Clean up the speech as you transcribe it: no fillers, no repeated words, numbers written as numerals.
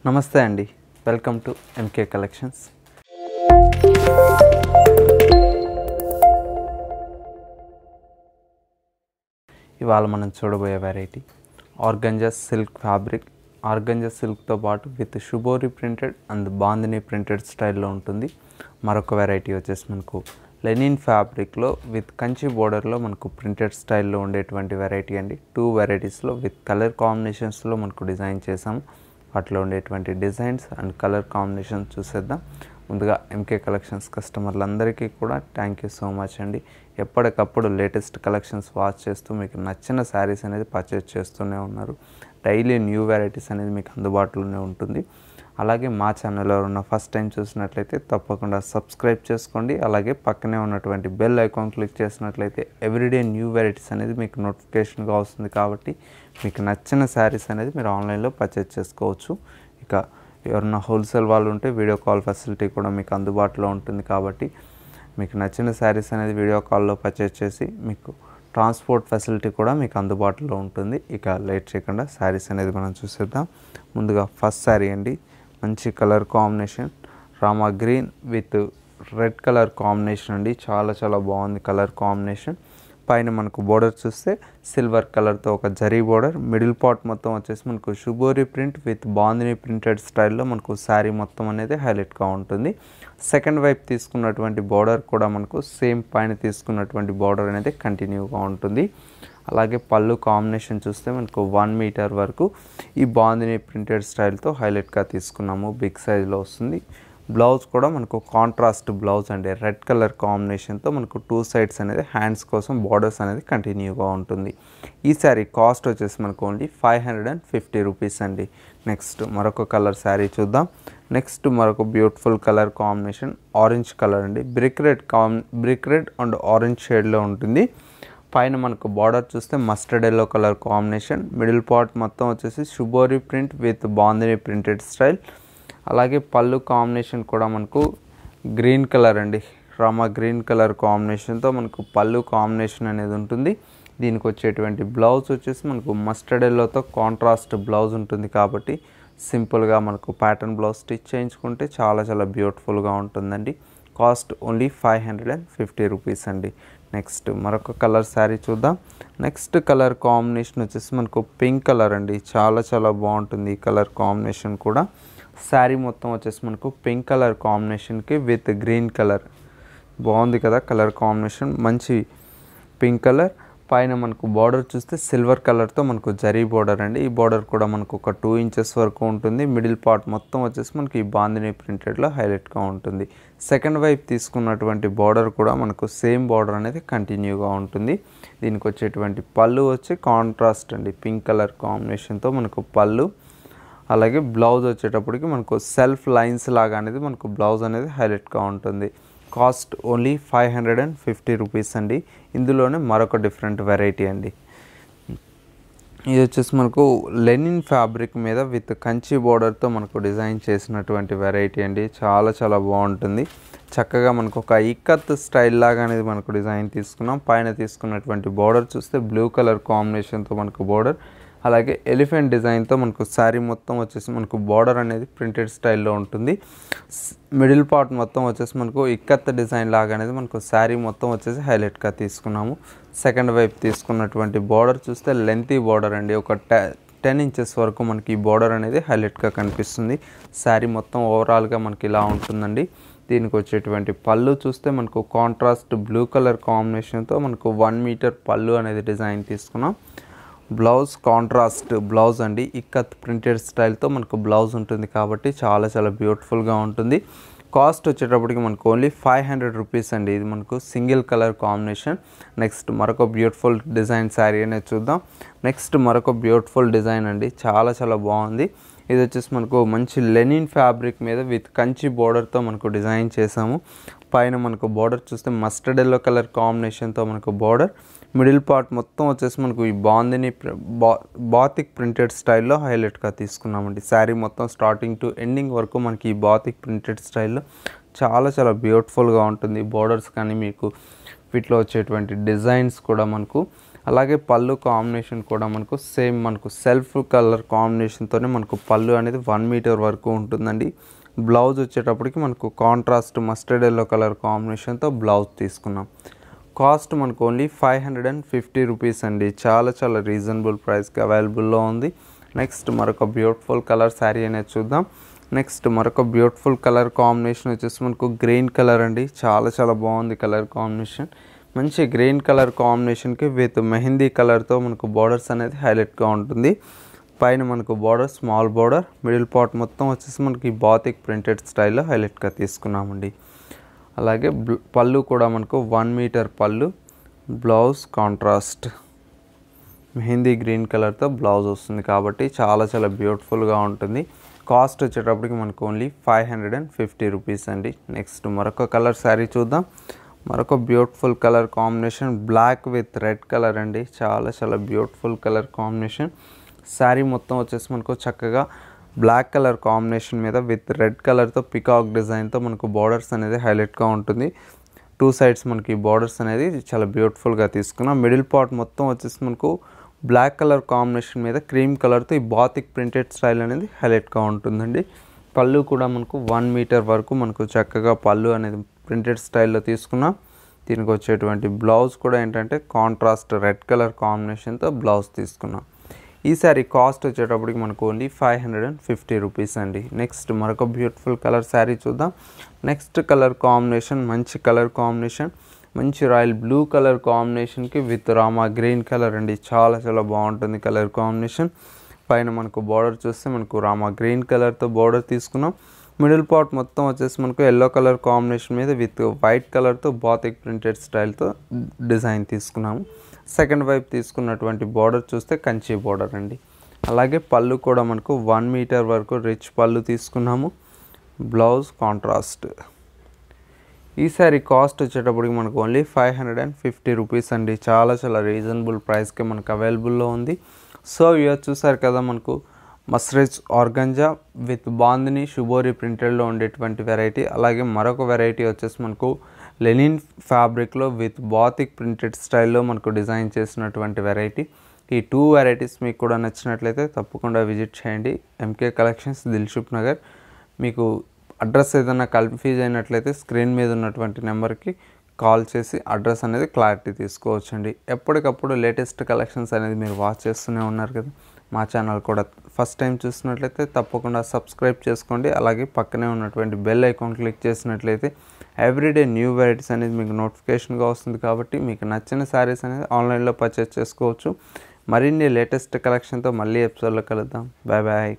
నమస్తే అండి, welcome to MK collections. ఇవాళ మనం చూడబోయే variety organza silk fabric. Organza సిల్క్తో పాటు with shibori printed and bandhani printed స్టైల్లో ఉంటుంది. మరొక వెరైటీ వచ్చేసి మనకు లెనిన్ ఫ్యాబ్రిక్లో విత్ కంచి బోర్డర్లో మనకు ప్రింటెడ్ స్టైల్లో ఉండేటువంటి వెరైటీ అండి. 2 వెరైటీస్లో విత్ కలర్ కాంబినేషన్స్లో మనకు డిజైన్ చేసాము. వాటిలో ఉండేటువంటి డిజైన్స్ అండ్ కలర్ కాంబినేషన్ చూసేద్దాం. ముందుగా ఎంకే కలెక్షన్స్ కస్టమర్లందరికీ కూడా థ్యాంక్ యూ సో మచ్ అండి. ఎప్పటికప్పుడు లేటెస్ట్ కలెక్షన్స్ వాచ్ చేస్తూ మీకు నచ్చిన శారీస్ అనేది పర్చేజ్ చేస్తూనే ఉన్నారు. డైలీ న్యూ వెరైటీస్ అనేది మీకు అందుబాటులోనే ఉంటుంది. అలాగే మా ఛానల్లో ఉన్న ఫస్ట్ టైం చూసినట్లయితే తప్పకుండా సబ్స్క్రైబ్ చేసుకోండి. అలాగే పక్కనే ఉన్నటువంటి బెల్ ఐకాన్ క్లిక్ చేసినట్లయితే ఎవ్రీడే న్యూ వెరైటీస్ అనేది మీకు నోటిఫికేషన్గా వస్తుంది. కాబట్టి మీకు నచ్చిన శారీస్ అనేది మీరు ఆన్లైన్లో పర్చేజ్ చేసుకోవచ్చు. ఇక ఎవరన్నా హోల్సేల్ వాళ్ళు ఉంటే వీడియో కాల్ ఫెసిలిటీ కూడా మీకు అందుబాటులో ఉంటుంది. కాబట్టి మీకు నచ్చిన శారీస్ అనేది వీడియో కాల్లో పర్చేజ్ చేసి మీకు ట్రాన్స్పోర్ట్ ఫెసిలిటీ కూడా మీకు అందుబాటులో ఉంటుంది. ఇక లేట్ చేయకుండా శారీస్ అనేది మనం చూసేద్దాం. ముందుగా ఫస్ట్ శారీ అండి, మంచి colour combination Rama green with red colour combination అండి. చాలా బాగుంది కలర్ కాంబినేషన్. పైన మనకు బోర్డర్ చూస్తే సిల్వర్ కలర్తో ఒక జరీ బోర్డర్, మిడిల్ పార్ట్ మొత్తం వచ్చేసి మనకు షుబోరి ప్రింట్ విత్ బాందిని ప్రింటెడ్ స్టైల్లో మనకు శారీ మొత్తం అనేది హైలైట్గా ఉంటుంది. సెకండ్ వైపు తీసుకున్నటువంటి బోర్డర్ కూడా మనకు సేమ్ పైన తీసుకున్నటువంటి బోర్డర్ అనేది కంటిన్యూగా ఉంటుంది. అలాగే పళ్ళు కాంబినేషన్ చూస్తే మనకు 1 మీటర్ వరకు ఈ బాందిని ప్రింటెడ్ స్టైల్తో హైలైట్గా తీసుకున్నాము. బిగ్ సైజ్లో వస్తుంది. బ్లౌజ్ కూడా మనకు కాంట్రాస్ట్ బ్లౌజ్ అండి, రెడ్ కలర్ కాంబినేషన్తో మనకు 2 సైడ్స్ అనేది హ్యాండ్స్ కోసం బార్డర్స్ అనేది కంటిన్యూగా ఉంటుంది. ఈ శారీ కాస్ట్ వచ్చేసి మనకు ఓన్లీ 550 రూపీస్ అండి. నెక్స్ట్ మరొక కలర్ శారీ చూద్దాం. నెక్స్ట్ మరొక beautiful colour combination orange colour అండి. బ్రిక్ రెడ్ అండ్ ఆరెంజ్ షేడ్లో ఉంటుంది. పైన మనకు బార్డర్ చూస్తే mustard yellow colour combination, middle part మొత్తం వచ్చేసి shibori print with bandhani printed style. అలాగే పళ్ళు కాంబినేషన్ కూడా మనకు గ్రీన్ కలర్ అండి, రామా గ్రీన్ కలర్ కాంబినేషన్తో మనకు పళ్ళు కాంబినేషన్ అనేది ఉంటుంది. దీనికి వచ్చేటువంటి బ్లౌజ్ వచ్చేసి మనకు మస్టర్డ్ ఎల్లోతో కాంట్రాస్ట్ బ్లౌజ్ ఉంటుంది. కాబట్టి సింపుల్గా మనకు ప్యాటర్న్ బ్లౌజ్ స్టిచ్ చేయించుకుంటే చాలా బ్యూటిఫుల్గా ఉంటుందండి. కాస్ట్ ఓన్లీ 550 రూపీస్ అండి. నెక్స్ట్ మరొక కలర్ శారీ చూద్దాం. నెక్స్ట్ కలర్ కాంబినేషన్ వచ్చేసి మనకు పింక్ కలర్ అండి. చాలా బాగుంటుంది ఈ కలర్ కాంబినేషన్ కూడా. శారీ మొత్తం వచ్చేసి మనకు పింక్ కలర్ కాంబినేషన్కి విత్ గ్రీన్ కలర్ బాగుంది కదా కలర్ కాంబినేషన్. మంచి పింక్ కలర్. పైన మనకు బార్డర్ చూస్తే సిల్వర్ కలర్తో మనకు జరీ బార్డర్ అండి. ఈ బార్డర్ కూడా మనకు ఒక 2 ఇంచెస్ వరకు ఉంటుంది. మిడిల్ పార్ట్ మొత్తం వచ్చేసి మనకి ఈ బాందిని ప్రింటెడ్లో హైలైట్గా ఉంటుంది. సెకండ్ వైపు తీసుకున్నటువంటి బార్డర్ కూడా మనకు సేమ్ బార్డర్ అనేది కంటిన్యూగా ఉంటుంది. దీనికి వచ్చేటువంటి పళ్ళు వచ్చి కాంట్రాస్ట్ అండి, పింక్ కలర్ కాంబినేషన్తో మనకు పళ్ళు. అలాగే బ్లౌజ్ వచ్చేటప్పటికి మనకు సెల్ఫ్ లైన్స్ లాగా అనేది మనకు బ్లౌజ్ అనేది హైలైట్గా ఉంటుంది. కాస్ట్ ఓన్లీ 550 రూపీస్ అండి. ఇందులోనే మరొక డిఫరెంట్ వెరైటీ అండి. ఇది వచ్చేసి మనకు లెనిన్ ఫ్యాబ్రిక్ మీద విత్ కంచి బోర్డర్తో మనకు డిజైన్ చేసినటువంటి వెరైటీ అండి. చాలా బాగుంటుంది. చక్కగా మనకు ఒక ఇక్కత్ స్టైల్ లాగా అనేది మనకు డిజైన్ తీసుకున్నాం. పైన తీసుకున్నటువంటి బోర్డర్ చూస్తే బ్లూ కలర్ కాంబినేషన్తో మనకు బోర్డర్, అలాగే ఎలిఫెంట్ డిజైన్తో మనకు శారీ మొత్తం వచ్చేసి మనకు బార్డర్ అనేది ప్రింటెడ్ స్టైల్లో ఉంటుంది. మిడిల్ పార్ట్ మొత్తం వచ్చేసి మనకు ఇక్కత్ డిజైన్ లాగా అనేది మనకు శారీ మొత్తం వచ్చేసి హైలైట్గా తీసుకున్నాము. సెకండ్ వైపు తీసుకున్నటువంటి బార్డర్ చూస్తే లెంతీ బార్డర్ అండి, ఒక 10 ఇంచెస్ వరకు మనకి ఈ బార్డర్ అనేది హైలైట్గా కనిపిస్తుంది. శారీ మొత్తం ఓవరాల్గా మనకి ఇలా ఉంటుందండి. దీనికి వచ్చేటువంటి పళ్ళు చూస్తే మనకు కాంట్రాస్ట్ బ్లూ కలర్ కాంబినేషన్తో మనకు 1 మీటర్ పళ్ళు అనేది డిజైన్ తీసుకున్నాం. బ్లౌజ్ కాంట్రాస్ట్ బ్లౌజ్ అండి, ఇక్కత్ ప్రింటెడ్ స్టైల్తో మనకు బ్లౌజ్ ఉంటుంది. కాబట్టి చాలా బ్యూటిఫుల్గా ఉంటుంది. కాస్ట్ వచ్చేటప్పటికి మనకు ఓన్లీ 500 రూపీస్ అండి. ఇది మనకు సింగిల్ కలర్ కాంబినేషన్. నెక్స్ట్ మరొక బ్యూటిఫుల్ డిజైన్ శారీ అనేది చూద్దాం. నెక్స్ట్ మరొక బ్యూటిఫుల్ డిజైన్ అండి, చాలా బాగుంది. ఇది వచ్చేసి మనకు మంచి లెనిన్ ఫ్యాబ్రిక్ మీద విత్ కంచి బోర్డర్తో మనకు డిజైన్ చేసాము. పైన మనకు బార్డర్ చూస్తే మస్టర్డ్ ఎల్లో కలర్ కాంబినేషన్తో మనకు బార్డర్, మిడిల్ పార్ట్ మొత్తం వచ్చేసి మనకు ఈ బాందిని బాతిక్ ప్రింటెడ్ స్టైల్లో హైలైట్గా తీసుకున్నామండి. శారీ మొత్తం స్టార్టింగ్ టు ఎండింగ్ వరకు మనకి ఈ బాతిక్ ప్రింటెడ్ స్టైల్లో చాలా బ్యూటిఫుల్గా ఉంటుంది. బార్డర్స్ కానీ మీకు వీటిలో వచ్చేటువంటి డిజైన్స్ కూడా మనకు అలాగే పళ్ళు కాంబినేషన్ కూడా మనకు సేమ్ మనకు సెల్ఫ్ కలర్ కాంబినేషన్తోనే మనకు పళ్ళు అనేది 1 మీటర్ వరకు ఉంటుందండి. బ్లౌజ్ వచ్చేటప్పటికి మనకు కాంట్రాస్ట్ మస్టర్డ్ ఎల్లో కలర్ కాంబినేషన్తో బ్లౌజ్ తీసుకున్నాం. కాస్ట్ మనకు ఓన్లీ 550 రూపీస్ అండి. చాలా చాలా రీజనబుల్ ప్రైస్కి అవైలబుల్లో ఉంది. నెక్స్ట్ మరొక బ్యూటిఫుల్ కలర్ శారీ అనేది చూద్దాం. నెక్స్ట్ మరొక బ్యూటిఫుల్ కలర్ కాంబినేషన్ వచ్చేసి మనకు గ్రీన్ కలర్ అండి. చాలా చాలా బాగుంది కలర్ కాంబినేషన్. మంచి గ్రీన్ కలర్ కాంబినేషన్కి విత్ మెహందీ కలర్తో మనకు బార్డర్స్ అనేది హైలైట్గా ఉంటుంది. పైన మనకు border small border, middle part మొత్తం వచ్చేసి మనకి బాతిక్ ప్రింటెడ్ స్టైల్లో హైలైట్గా తీసుకున్నామండి. అలాగే పళ్ళు కూడా మనకు 1 మీటర్ పళ్ళు, బ్లౌజ్ కాంట్రాస్ట్ మెహందీ గ్రీన్ కలర్తో బ్లౌజ్ వస్తుంది కాబట్టి చాలా చాలా బ్యూటిఫుల్గా ఉంటుంది. కాస్ట్ వచ్చేటప్పటికి మనకు ఓన్లీ 550 రూపీస్ అండి. నెక్స్ట్ మరొక కలర్ శారీ చూద్దాం. మరొక beautiful colour combination black with red colour అండి. చాలా చాలా బ్యూటిఫుల్ కలర్ కాంబినేషన్. శారీ మొత్తం వచ్చేసి మనకు చక్కగా బ్లాక్ కలర్ కాంబినేషన్ మీద విత్ రెడ్ కలర్తో పికాక్ డిజైన్తో మనకు బార్డర్స్ అనేది హైలైట్గా ఉంటుంది. 2 సైడ్స్ మనకి బార్డర్స్ అనేది చాలా బ్యూటిఫుల్గా తీసుకున్నాం. మిడిల్ పార్ట్ మొత్తం వచ్చేసి మనకు బ్లాక్ కలర్ కాంబినేషన్ మీద క్రీమ్ కలర్తో ఈ బాతిక్ ప్రింటెడ్ స్టైల్ అనేది హైలైట్గా ఉంటుందండి. పళ్ళు కూడా మనకు 1 మీటర్ వరకు మనకు చక్కగా పళ్ళు అనేది ప్రింటెడ్ స్టైల్లో తీసుకున్నాం. దీనికి వచ్చేటువంటి బ్లౌజ్ కూడా ఏంటంటే కాంట్రాస్ట్ రెడ్ కలర్ కాంబినేషన్తో బ్లౌజ్ తీసుకున్నాం. ఈ శారీ కాస్ట్ వచ్చేటప్పటికి మనకు ఓన్లీ 550 రూపీస్ అండి. నెక్స్ట్ మరొక బ్యూటిఫుల్ కలర్ శారీ చూద్దాం. నెక్స్ట్ కలర్ కాంబినేషన్ మంచి కలర్ కాంబినేషన్, మంచి రాయల్ బ్లూ కలర్ కాంబినేషన్కి విత్ రామా గ్రీన్ కలర్ అండి. చాలా చాలా బాగుంటుంది కలర్ కాంబినేషన్. పైన మనకు బార్డర్ చూస్తే మనకు రామా గ్రీన్ కలర్తో బార్డర్ తీసుకున్నాం. మిడిల్ పార్ట్ మొత్తం వచ్చేసి మనకు ఎల్లో కలర్ కాంబినేషన్ మీద విత్ వైట్ కలర్తో బాతిక్ ప్రింటెడ్ స్టైల్తో డిజైన్ తీసుకున్నాము. సెకండ్ వైపు తీసుకున్నటువంటి బార్డర్ చూస్తే కంచి బార్డర్ అండి. అలాగే పళ్ళు కూడా మనకు 1 మీటర్ వరకు రిచ్ పళ్ళు తీసుకున్నాము. Blouse contrast. ఈ సారీ కాస్ట్ వచ్చేటప్పటికి మనకు ఓన్లీ 550 రూపీస్ అండి. చాలా చాలా రీజనబుల్ ప్రైస్కి మనకు అవైలబుల్లో ఉంది. సో ఇవి చూసారు కదా మనకు మస్రజ్ ఆర్గంజా విత్ బాందిని షుబోరి ప్రింటెడ్లో ఉండేటువంటి వెరైటీ. అలాగే మరొక వెరైటీ వచ్చేసి మనకు లెనిన్ ఫ్యాబ్రిక్లో విత్ బాతిక్ ప్రింటెడ్ స్టైల్లో మనకు డిజైన్ చేసినటువంటి వెరైటీ. ఈ 2 వెరైటీస్ మీకు కూడా నచ్చినట్లయితే తప్పకుండా విజిట్ చేయండి. MK collections, Dilsukhnagar. మీకు అడ్రస్ ఏదైనా కన్ఫ్యూజ్ అయినట్లయితే స్క్రీన్ మీద ఉన్నటువంటి నెంబర్కి కాల్ చేసి అడ్రస్ అనేది క్లారిటీ తీసుకోవచ్చండి. ఎప్పటికప్పుడు లేటెస్ట్ కలెక్షన్స్ అనేది మీరు వాచ్ చేస్తూనే ఉన్నారు కదా. మా ఛానల్ కూడా ఫస్ట్ టైం చూసినట్లయితే తప్పకుండా సబ్స్క్రైబ్ చేసుకోండి. అలాగే పక్కనే ఉన్నటువంటి బెల్ ఐకాన్ క్లిక్ చేసినట్లయితే ఎవ్రీడే న్యూ వెరైటీస్ అనేది మీకు నోటిఫికేషన్గా వస్తుంది. కాబట్టి మీకు నచ్చిన శారీస్ అనేది ఆన్లైన్లో పర్చేస్ చేసుకోవచ్చు. మరిన్ని లేటెస్ట్ కలెక్షన్తో మళ్ళీ ఎపిసోడ్లో కలుద్దాం. Bye bye.